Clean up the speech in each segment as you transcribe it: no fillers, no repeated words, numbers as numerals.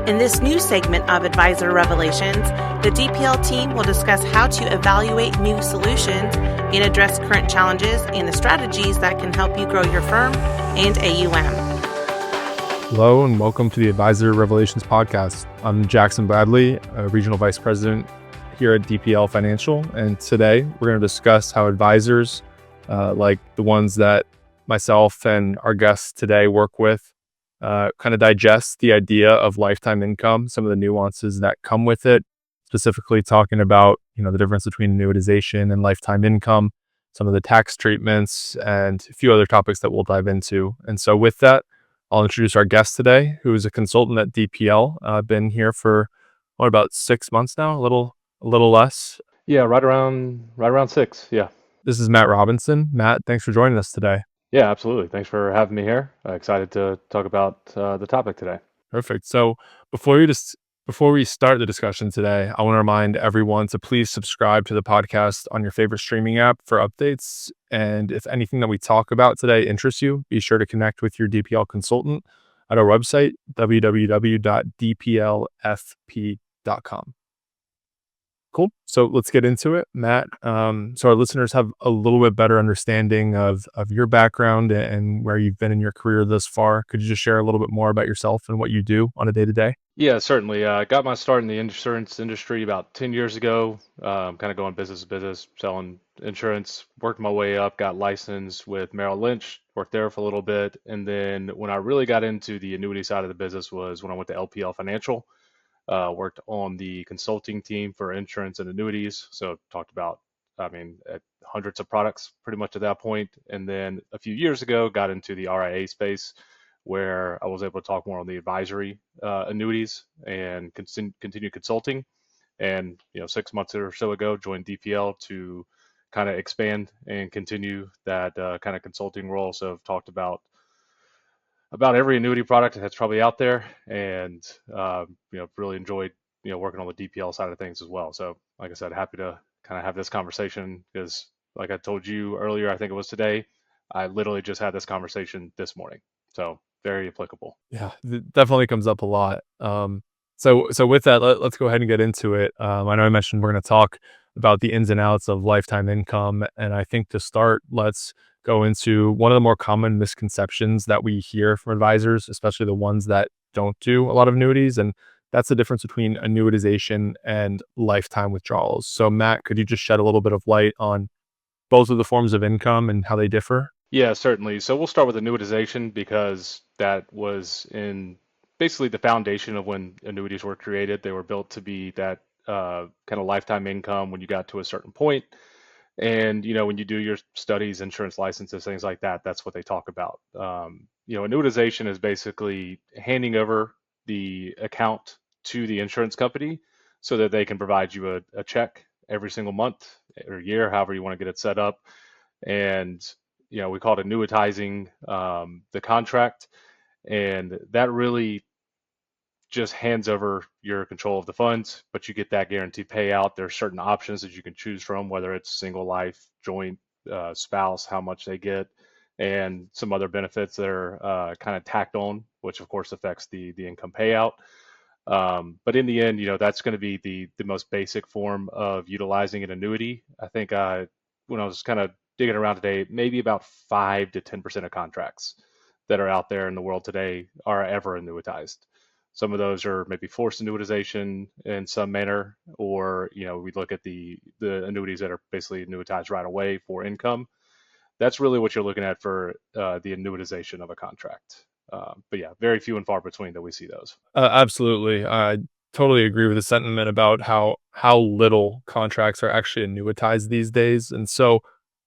In this new segment of Advisor Revelations, the DPL team will discuss how to evaluate new solutions and address current challenges and the strategies that can help you grow your firm and AUM. Hello and welcome to the Advisor Revelations podcast. I'm Jackson Bradley, a Regional Vice President here at DPL Financial, and today we're going to discuss how advisors, like the ones that myself and our guests today work with, kind of digest the idea of lifetime income, some of the nuances that come with it, specifically talking about, the difference between annuitization and lifetime income, some of the tax treatments, and a few other topics that we'll dive into. And so with that, I'll introduce our guest today, who is a consultant at DPL. Been here for about 6 months now, a little less. Yeah, right around 6. Yeah. This is Matt Robinson. Matt, thanks for joining us today. Yeah, absolutely. Thanks for having me here. Excited to talk about the topic today. Perfect. So before we start the discussion today, I want to remind everyone to please subscribe to the podcast on your favorite streaming app for updates. And if anything that we talk about today interests you, be sure to connect with your DPL consultant at our website, www.dplfp.com. Cool. So let's get into it, Matt. So our listeners have a little bit better understanding of your background and where you've been in your career thus far. Could you just share a little bit more about yourself and what you do on a day-to-day? Yeah, certainly. I got my start in the insurance industry about 10 years ago, kind of going business to business, selling insurance, worked my way up, got licensed with Merrill Lynch, worked there for a little bit. And then when I really got into the annuity side of the business was when I went to LPL Financial. Worked on the consulting team for insurance and annuities. So talked about, hundreds of products pretty much at that point. And then a few years ago, got into the RIA space where I was able to talk more on the advisory annuities and continue consulting. And, 6 months or so ago, joined DPL to kind of expand and continue that kind of consulting role. So I've talked about every annuity product that's probably out there, and really enjoyed working on the DPL side of things as well. So like I said, happy to kind of have this conversation because like I told you earlier, I think it was today, I literally just had this conversation this morning. So very applicable. Yeah, it definitely comes up a lot. So with that, let's go ahead and get into it. I know I mentioned we're going to talk about the ins and outs of lifetime income, and I think to start, let's go into one of the more common misconceptions that we hear from advisors, especially the ones that don't do a lot of annuities, and that's the difference between annuitization and lifetime withdrawals. So Matt, could you just shed a little bit of light on both of the forms of income and how they differ? Yeah, certainly. So we'll start with annuitization because that was in basically the foundation of when annuities were created. They were built to be that kind of lifetime income when you got to a certain point. And, when you do your studies, insurance licenses, things like that, that's what they talk about. Annuitization is basically handing over the account to the insurance company so that they can provide you a check every single month or year, however you want to get it set up. And, we call it annuitizing the contract. And that really just hands over your control of the funds, but you get that guaranteed payout. There's certain options that you can choose from, whether it's single life, joint, spouse, how much they get, and some other benefits that are kind of tacked on, which of course affects the income payout. But in the end, that's going to be the most basic form of utilizing an annuity. I think when I was kind of digging around today, maybe about 5 to 10% of contracts that are out there in the world today are ever annuitized. Some of those are maybe forced annuitization in some manner, or we look at the annuities that are basically annuitized right away for income. That's really what you're looking at for the annuitization of a contract. But yeah, very few and far between that we see those. Absolutely. I totally agree with the sentiment about how little contracts are actually annuitized these days. And so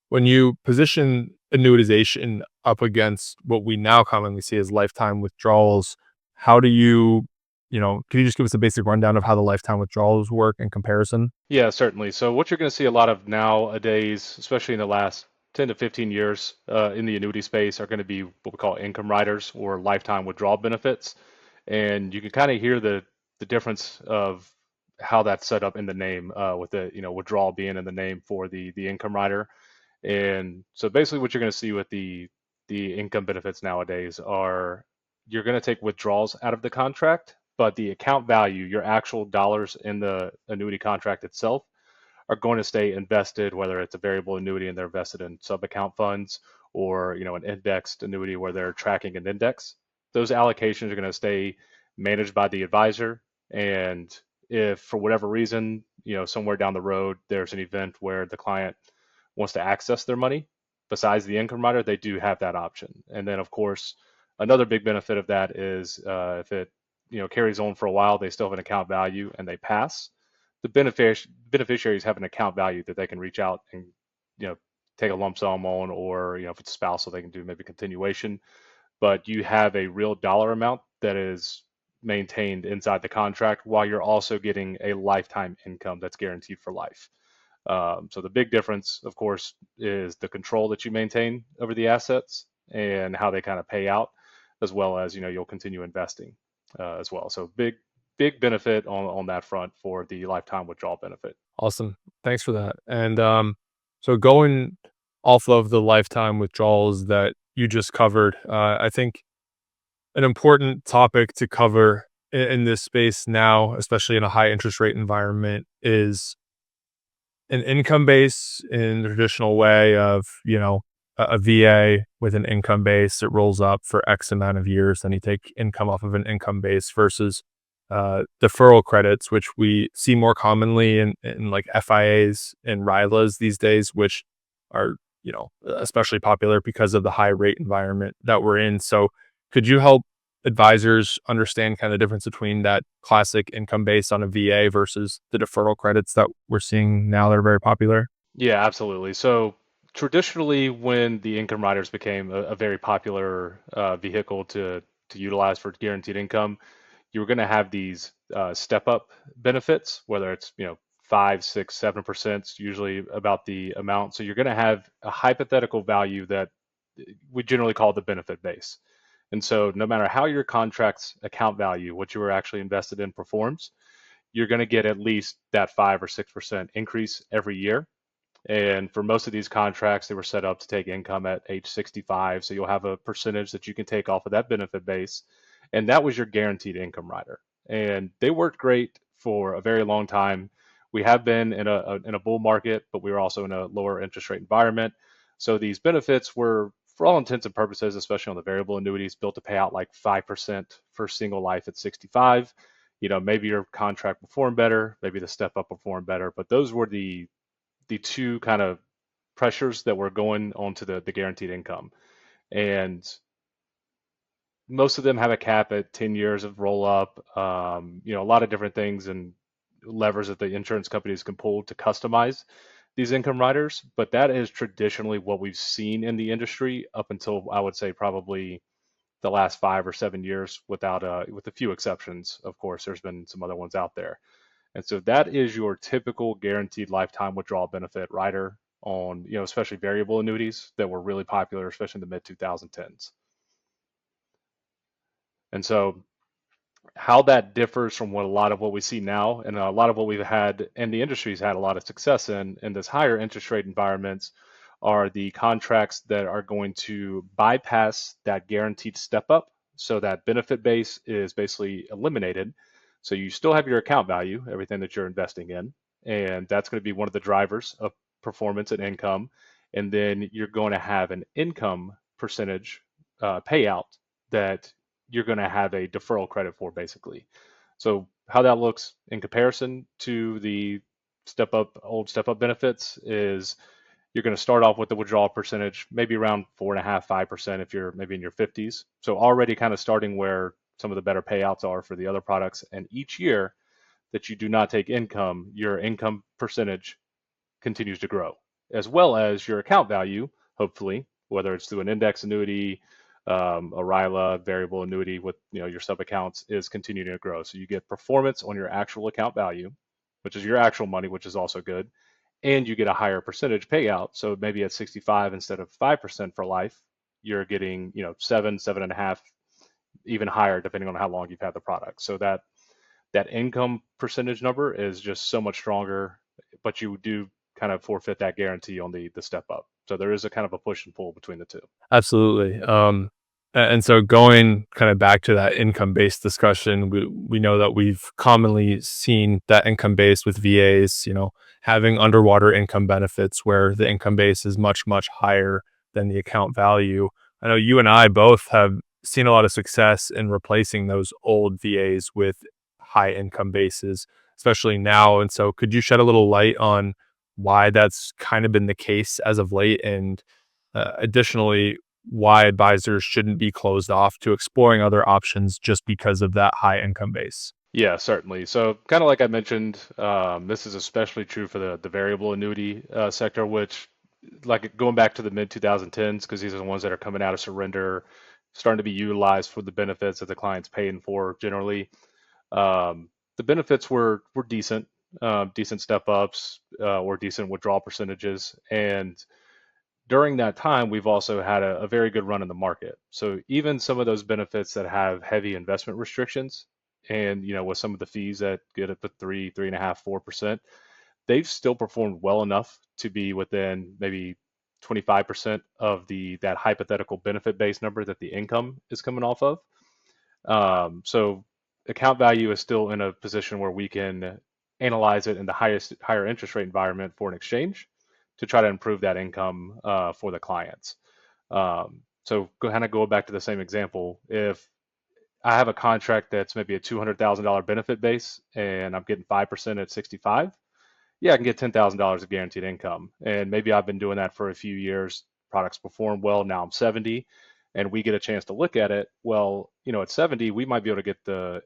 when you position annuitization up against what we now commonly see as lifetime withdrawals, how do you, can you just give us a basic rundown of how the lifetime withdrawals work in comparison? Yeah, certainly. So what you're going to see a lot of nowadays, especially in the last 10 to 15 years in the annuity space, are going to be what we call income riders or lifetime withdrawal benefits. And you can kind of hear the difference of how that's set up in the name with the withdrawal being in the name for the income rider. And so basically what you're going to see with the income benefits nowadays are you're going to take withdrawals out of the contract but the account value, your actual dollars in the annuity contract itself, are going to stay invested, whether it's a variable annuity and they're invested in sub-account funds, or an indexed annuity where they're tracking an index. Those allocations are going to stay managed by the advisor. And if for whatever reason, somewhere down the road, there's an event where the client wants to access their money besides the income rider, they do have that option. And then, of course, another big benefit of that is if it carries on for a while, they still have an account value and they pass, the beneficiaries have an account value that they can reach out and take a lump sum on, or if it's spousal, they can do maybe continuation. But you have a real dollar amount that is maintained inside the contract while you're also getting a lifetime income that's guaranteed for life. So the big difference, of course, is the control that you maintain over the assets and how they kind of pay out, as well as you'll continue investing as well. So big benefit on that front for the lifetime withdrawal benefit. Awesome. Thanks for that. And so going off of the lifetime withdrawals that you just covered, I think an important topic to cover in this space now, especially in a high interest rate environment, is an income base in the traditional way of, a VA with an income base that rolls up for X amount of years. Then you take income off of an income base versus deferral credits, which we see more commonly in like FIAs and RILAs these days, which are, especially popular because of the high rate environment that we're in. So could you help advisors understand kind of the difference between that classic income based on a VA versus the deferral credits that we're seeing now that are very popular? Yeah, absolutely. So traditionally, when the income riders became a very popular vehicle to utilize for guaranteed income, you were going to have these step up benefits, whether it's 5, 6, 7%, usually about the amount. So you're going to have a hypothetical value that we generally call the benefit base. And so no matter how your contract's account value, what you were actually invested in, performs, you're going to get at least that 5 or 6% increase every year. And for most of these contracts, they were set up to take income at age 65. So you'll have a percentage that you can take off of that benefit base. And that was your guaranteed income rider. And they worked great for a very long time. We have been in a bull market, but we were also in a lower interest rate environment. So these benefits were, for all intents and purposes, especially on the variable annuities, built to pay out like 5% for single life at 65. Maybe your contract performed better, maybe the step up performed better, but those were the two kind of pressures that were going onto the guaranteed income. And most of them have a cap at 10 years of roll up, a lot of different things and levers that the insurance companies can pull to customize these income riders. But that is traditionally what we've seen in the industry up until, I would say, probably the last 5 or 7 years, with a few exceptions. Of course, there's been some other ones out there. And so that is your typical guaranteed lifetime withdrawal benefit rider on, especially variable annuities that were really popular, especially in the mid 2010s. And so how that differs from what a lot of what we see now, and a lot of what we've had, and the industry's had a lot of success in this higher interest rate environments, are the contracts that are going to bypass that guaranteed step up. So that benefit base is basically eliminated. So you still have your account value, everything that you're investing in, and that's going to be one of the drivers of performance and income. And then you're going to have an income percentage payout that you're going to have a deferral credit for, basically. So how that looks in comparison to the old step up benefits is you're going to start off with the withdrawal percentage, maybe around 4.5%, 5% if you're maybe in your 50s. So already kind of starting where some of the better payouts are for the other products. And each year that you do not take income, your income percentage continues to grow, as well as your account value, hopefully, whether it's through an index annuity, a RILA, variable annuity with your sub accounts, is continuing to grow. So you get performance on your actual account value, which is your actual money, which is also good, and you get a higher percentage payout. So maybe at 65 instead of 5% for life, you're getting 7, 7.5, even higher depending on how long you've had the product. So that income percentage number is just so much stronger, but you do kind of forfeit that guarantee on the step up. So there is a kind of a push and pull between the two. Absolutely. And so going kind of back to that income-based discussion, we know that we've commonly seen that income base with VAs, having underwater income benefits where the income base is much, much higher than the account value. I know you and I both have seen a lot of success in replacing those old VAs with high income bases, especially now. And so could you shed a little light on why that's kind of been the case as of late? And additionally, why advisors shouldn't be closed off to exploring other options just because of that high income base. Yeah, certainly. So kind of like I mentioned, this is especially true for the variable annuity sector, which like going back to the mid 2010s, because these are the ones that are coming out of surrender, starting to be utilized for the benefits that the client's paying for generally. The benefits were decent, decent step ups or decent withdrawal percentages, and during that time, we've also had a very good run in the market. So even some of those benefits that have heavy investment restrictions, and with some of the fees that get at the 3.5, 4%, they've still performed well enough to be within maybe 25% of that hypothetical benefit base number that the income is coming off of. So account value is still in a position where we can analyze it in the higher interest rate environment for an exchange to try to improve that income for the clients. So kind of go back to the same example. If I have a contract that's maybe a $200,000 benefit base and I'm getting 5% at 65, yeah, I can get $10,000 of guaranteed income. And maybe I've been doing that for a few years. Products perform well. Now I'm 70 and we get a chance to look at it. Well, at 70, we might be able to get the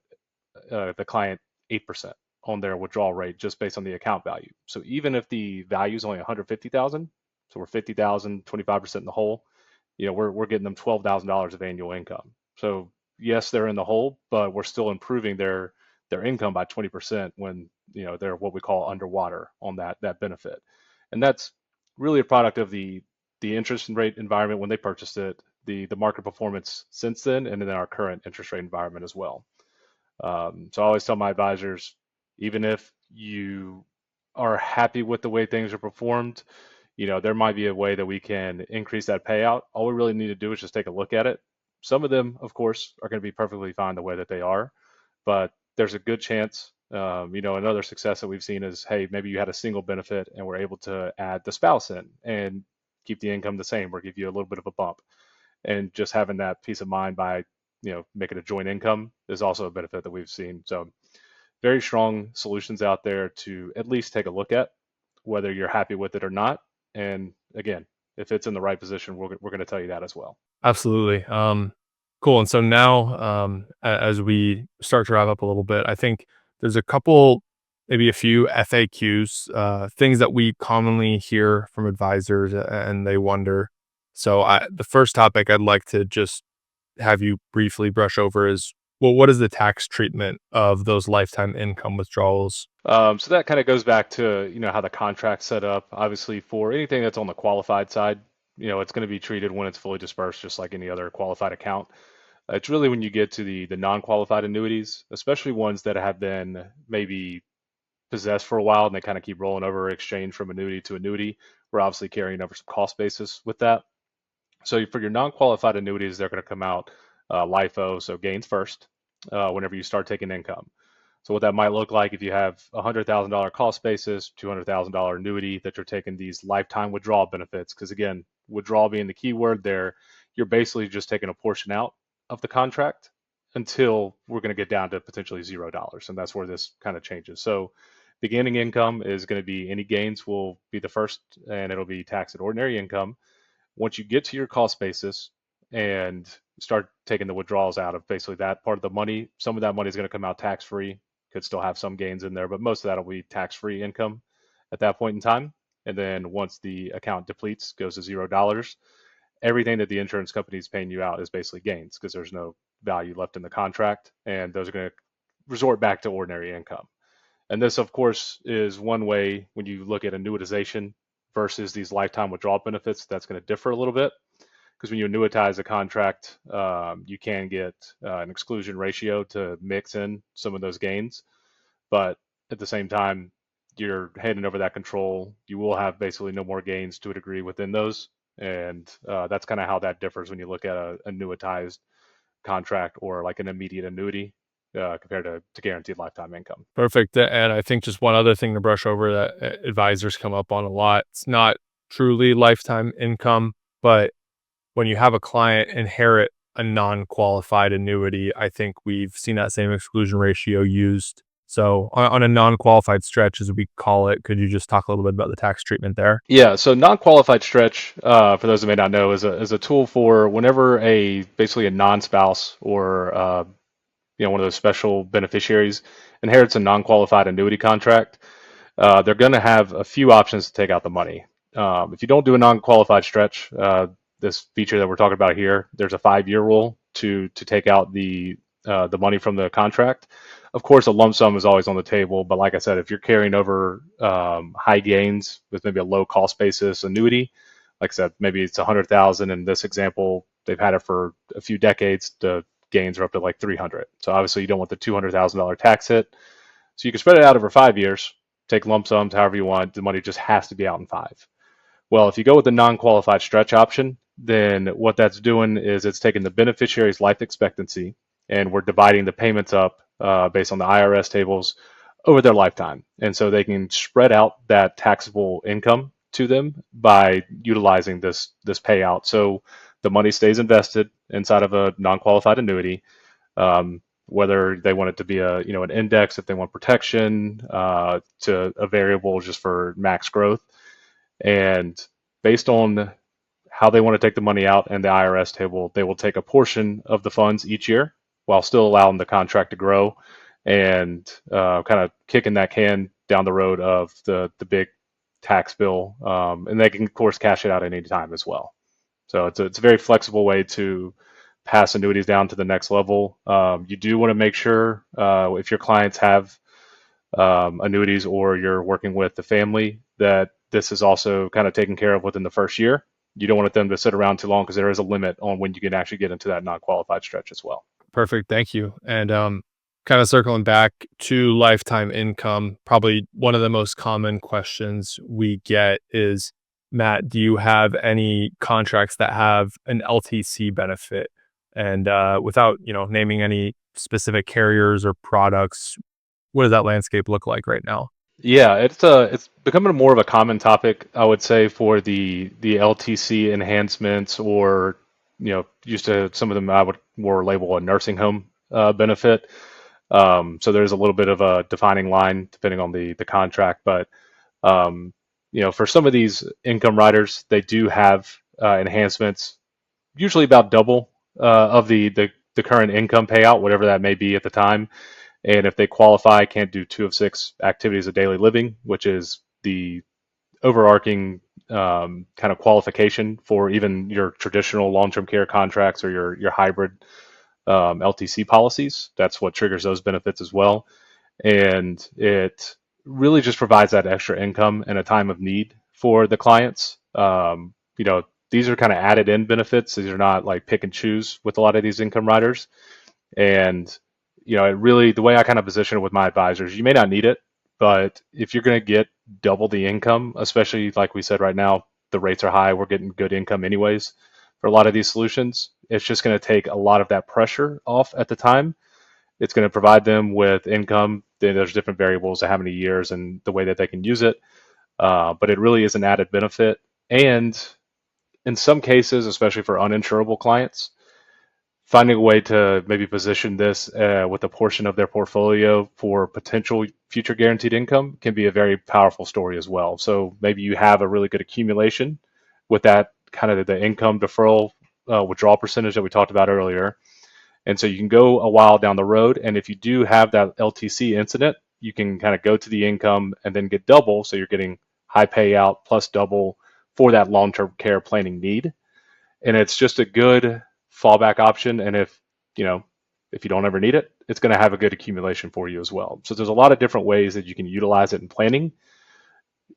client 8% on their withdrawal rate just based on the account value. So even if the value is only 150,000, so we're 50,000, 25% in the hole, we're getting them $12,000 of annual income. So yes, they're in the hole, but we're still improving their income by 20% when they're what we call underwater on that benefit. And that's really a product of the interest rate environment when they purchased it, the market performance since then, and then our current interest rate environment as well. So I always tell my advisors, even if you are happy with the way things are performed, there might be a way that we can increase that payout. All we really need to do is just take a look at it. Some of them, of course, are going to be perfectly fine the way that they are, but there's a good chance. Another success that we've seen is, hey, maybe you had a single benefit and we're able to add the spouse in and keep the income the same or give you a little bit of a bump. And just having that peace of mind by making a joint income is also a benefit that we've seen. So very strong solutions out there to at least take a look at, whether you're happy with it or not. And again, if it's in the right position, we're going to tell you that as well. Absolutely. Cool. And so now, as we start to wrap up a little bit, I think there's maybe a few FAQs, things that we commonly hear from advisors and they wonder. So the first topic I'd like to just have you briefly brush over is, well, what is the tax treatment of those lifetime income withdrawals? So that kind of goes back to how the contract's set up. Obviously, for anything that's on the qualified side, it's going to be treated when it's fully dispersed, just like any other qualified account. It's really when you get to the non-qualified annuities, especially ones that have been maybe possessed for a while and they kind of keep rolling over exchange from annuity to annuity. We're obviously carrying over some cost basis with that. So for your non-qualified annuities, they're going to come out LIFO, so gains first, whenever you start taking income. So what that might look like if you have a $100,000 cost basis, $200,000 annuity that you're taking these lifetime withdrawal benefits, because again, withdrawal being the key word there, you're basically just taking a portion out of the contract until we're going to get down to potentially $0. And that's where this kind of changes. So beginning income is going to be any gains will be the first, and it'll be taxed at ordinary income. Once you get to your cost basis and start taking the withdrawals out of basically that part of the money, some of that money is going to come out tax free. Could still have some gains in there, but most of that will be tax free income at that point in time. And then once the account depletes, goes to $0, everything that the insurance company is paying you out is basically gains because there's no value left in the contract, and those are going to resort back to ordinary income. And this, of course, is one way when you look at annuitization versus these lifetime withdrawal benefits, that's going to differ a little bit because when you annuitize a contract, you can get an exclusion ratio to mix in some of those gains. But at the same time, you're handing over that control. You will have basically no more gains to a degree within those. And that's kind of how that differs when you look at a annuitized contract or like an immediate annuity compared to guaranteed lifetime income. Perfect. And I think just one other thing to brush over that advisors come up on a lot. It's not truly lifetime income, but when you have a client inherit a non-qualified annuity, I think we've seen that same exclusion ratio used. So on a non-qualified stretch, as we call it, could you just talk a little bit about the tax treatment there? Yeah, so non-qualified stretch, for those who may not know, is a tool for whenever basically a non-spouse or one of those special beneficiaries inherits a non-qualified annuity contract. They're going to have a few options to take out the money. If you don't do a non-qualified stretch, this feature that we're talking about here, there's a 5-year rule to take out the money from the contract. Of course, a lump sum is always on the table, but like I said, if you're carrying over high gains with maybe a low cost basis annuity, like I said, maybe it's 100,000. In this example, they've had it for a few decades. The gains are up to like 300. So obviously, you don't want the $200,000 tax hit. So you can spread it out over 5 years, take lump sums however you want. The money just has to be out in 5. Well, if you go with the non-qualified stretch option, then what that's doing is it's taking the beneficiary's life expectancy and we're dividing the payments up based on the IRS tables over their lifetime. And so they can spread out that taxable income to them by utilizing this payout. So the money stays invested inside of a non-qualified annuity. Whether they want it to be an index, if they want protection, to a variable just for max growth. And based on how they want to take the money out and the IRS table, they will take a portion of the funds each year while still allowing the contract to grow and kind of kicking that can down the road of the big tax bill. And they can, of course, cash it out at any time as well. So it's a very flexible way to pass annuities down to the next level. You do want to make sure if your clients have annuities or you're working with the family that this is also kind of taken care of within the first year. You don't want them to sit around too long because there is a limit on when you can actually get into that non-qualified stretch as well. Perfect. Thank you. And kind of circling back to lifetime income, probably one of the most common questions we get is, Matt, do you have any contracts that have an LTC benefit? And without naming any specific carriers or products, what does that landscape look like right now? Yeah, it's becoming more of a common topic, I would say, for the LTC enhancements, or used to some of them I would more label a nursing home benefit. So there's a little bit of a defining line depending on the contract, but for some of these income riders, they do have enhancements, usually about double of the current income payout, whatever that may be at the time. And if they qualify, can't do 2 of 6 activities of daily living, which is the overarching kind of qualification for even your traditional long-term care contracts or your hybrid LTC policies. That's what triggers those benefits as well. And it really just provides that extra income in a time of need for the clients. These are kind of added in benefits. These are not like pick and choose with a lot of these income riders. And it really, the way I kind of position it with my advisors, you may not need it, but if you're going to get double the income, especially like we said right now, the rates are high, we're getting good income anyways for a lot of these solutions. It's just going to take a lot of that pressure off at the time. It's going to provide them with income. Then there's different variables of how many years and the way that they can use it. But it really is an added benefit. And in some cases, especially for uninsurable clients, finding a way to maybe position this with a portion of their portfolio for potential future guaranteed income can be a very powerful story as well. So maybe you have a really good accumulation with that kind of the income deferral withdrawal percentage that we talked about earlier. And so you can go a while down the road. And if you do have that LTC incident, you can kind of go to the income and then get double. So you're getting high payout plus double for that long-term care planning need. And it's just a good fallback option. And if you don't ever need it, it's going to have a good accumulation for you as well. So there's a lot of different ways that you can utilize it in planning.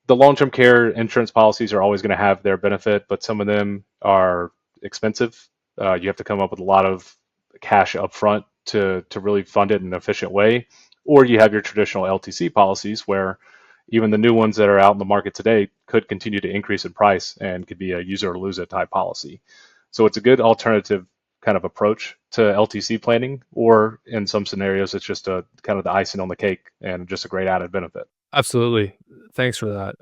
The long-term care insurance policies are always going to have their benefit, but some of them are expensive. You have to come up with a lot of cash upfront to really fund it in an efficient way. Or you have your traditional LTC policies where even the new ones that are out in the market today could continue to increase in price and could be a use or lose it type policy. So it's a good alternative kind of approach to LTC planning, or in some scenarios, it's just a kind of the icing on the cake and just a great added benefit. Absolutely. Thanks for that.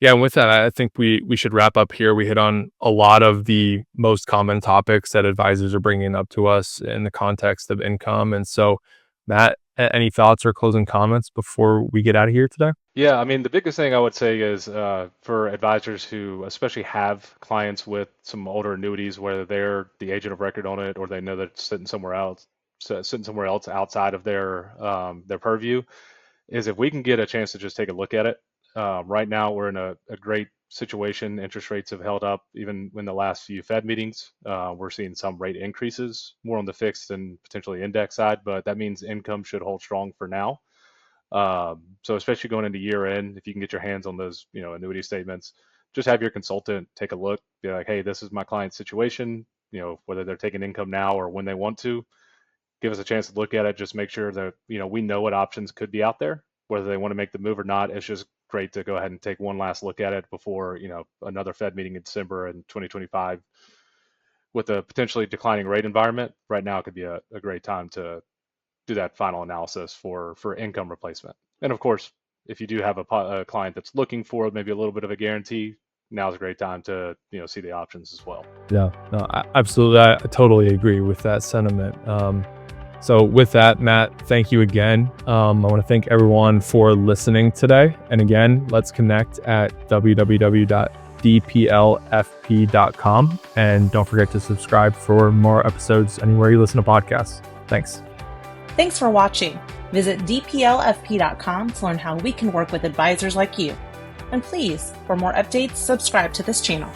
Yeah, and with that, I think we should wrap up here. We hit on a lot of the most common topics that advisors are bringing up to us in the context of income. And so, Matt, any thoughts or closing comments before we get out of here today? Yeah, I mean, the biggest thing I would say is for advisors who especially have clients with some older annuities, whether they're the agent of record on it or they know that it's sitting somewhere else, outside of their purview, is if we can get a chance to just take a look at it. Right now, we're in a great situation. Interest rates have held up even in the last few Fed meetings. We're seeing some rate increases, more on the fixed and potentially index side, but that means income should hold strong for now. So especially going into year end, if you can get your hands on those, annuity statements, just have your consultant take a look, be like, hey, this is my client's situation, whether they're taking income now or when they want to, give us a chance to look at it. Just make sure that, we know what options could be out there, whether they want to make the move or not. It's just great to go ahead and take one last look at it before, another Fed meeting in December in 2025 with a potentially declining rate environment. Right now, it could be a great time to do that final analysis for income replacement. And of course, if you do have a client that's looking for maybe a little bit of a guarantee, now's a great time to see the options as well. Yeah, no, absolutely. I totally agree with that sentiment. So with that, Matt, thank you again. I want to thank everyone for listening today. And again, let's connect at www.dplfp.com. And don't forget to subscribe for more episodes anywhere you listen to podcasts. Thanks. Thanks for watching. Visit dplfp.com to learn how we can work with advisors like you. And please, for more updates, subscribe to this channel.